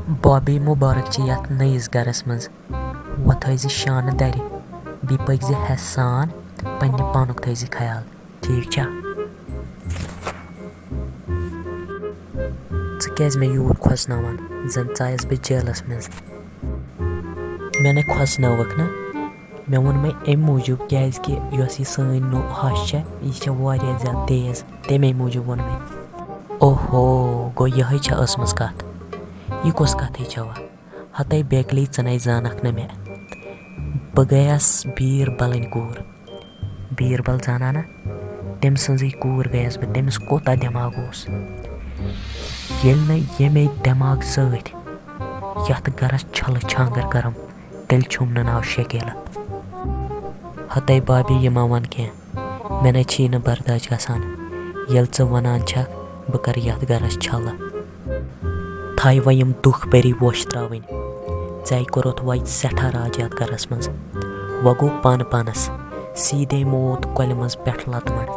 बॉबी मुबारक ची यथ नईस गरस मज वो थैजी शान दर बी पकि हेस सान पन्ने पानुक थैजी ख्याल ठीक छा ज़ मे यूर खोसनावान जन चायस बे जेलस मज मे न खोसनवक न मे वोन मे अम मूजूब क्याज कि यस यह सन हश यह वारिया ज्यादा तेज तमे मूजूब वोन मे ओहो गो यह ٲसमٕژ कथ यह कस कथै छवा हतै बेकली चनै जानक न मे बह गयस बीरबलन कूर बीरबल जाना ना तम सज कूर गयस बह तमिस कोता दिमाग ओस ये दिमाग सत यथ गरस छल छांगर करम तेल छुम न नाव शकीला हतै बाबी यह मा वन कह मे न छी न बर्दाश्त गसान येल च वनान छक बह कर यथ गरस छल थाय व यम दुख भरी वोश त्रावन ऐ कोरत वत सठा राज यथ गरस मज व गो पान पानस सीधे मोत कोल मज पे लतमड़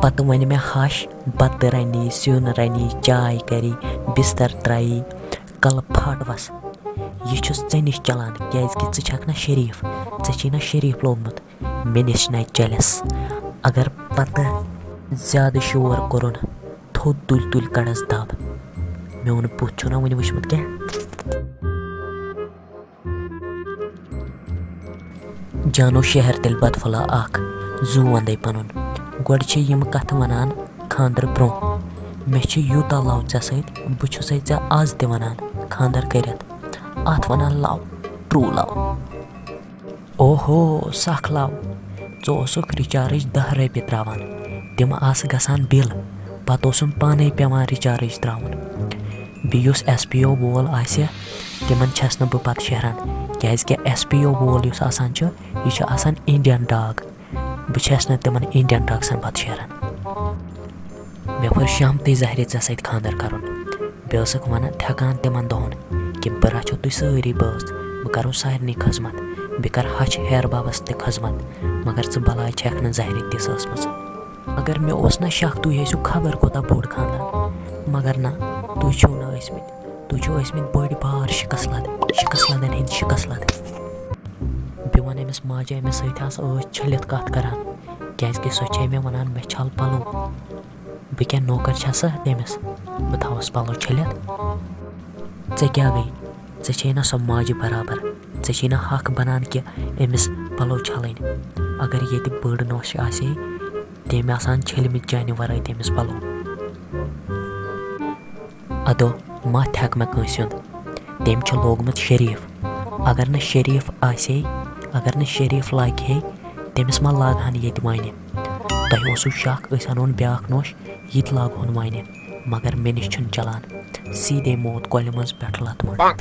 पत वन मे हश बत रनी सिन रनी चाय करी बिस्तर त्राई कल फटवस यह ऐ नश चलान क्या छक ना शरीफ ऐ ना शरीफ लोगमुत मे नश न चलस अगर पत ज्यादा शोर कोरुन थोद तुल तुल कड़स दब मोन बुथ छुना वन वुचमुत क्या जानो शहर तेल बदफला अख जू वंदे पनुन गोड छ यम कथ वनान खानदर ब्रो मे छ यूता लव ऐ सत बह छुस ऐ आज ते वनान खानदर करित अत वनान लव ट्रू लव ओहो सख लव ोसुक रिचार्ज 10 रपि त्रावान तम आस गसान बिल पत ओसुम पाने पेवान रिचार्ज त्रावन बीस SPO वोल आसे तिमन छस न बह पत शहरान क्या SPO वोल युस आसान छ यह आसान इंडियन डाग बह छस न तिमन इंडियन डाग सन पत शहरान मे फर शाम ते जहर ऐ सत खानदर करन बेसक वन थकान तिमन दोहन कि बह रचो तुम सारी बस बह करो सारे खजमत बह कर हच हेर बाबस ते खजमत मगर च बलाय छक न जहर तिस ٲसमٕژ अगर मे ओस ना शक तुम हेसु खबर कोता बोड़ खानदान मगर ना तुम छो ना ٲसमٕتۍ तुम छो ٲसमٕتۍ बड़ बार शिकसलद शिकसलदन हिंद शिकसलद बह वन अमिस माजे अमिस सत छलित कथ करान क्या सो मे वनान मे छल पलो बह क्या नौकर छस तमिस बह थवस पलो छलित ऐ क्या गई ऐ ना सो माजे बराबर ऐ ना हक बनान कि अमिस पलो छलन अगर ये बड़ नोश आसे तम आसान छलमित जाने वराई तमिस पलो अदो मत हेक मे कंस युंद तम छ लोगमुत शरीफ अगर न शरीफ आसे अगर न शरीफ लाग हे तमिस मा लागहन ये वन तह ओसु शक अनोन ब्याक नोश ये लागोन वन मगर मे नश चलान सीधे मोत कोल मज पे लतमड़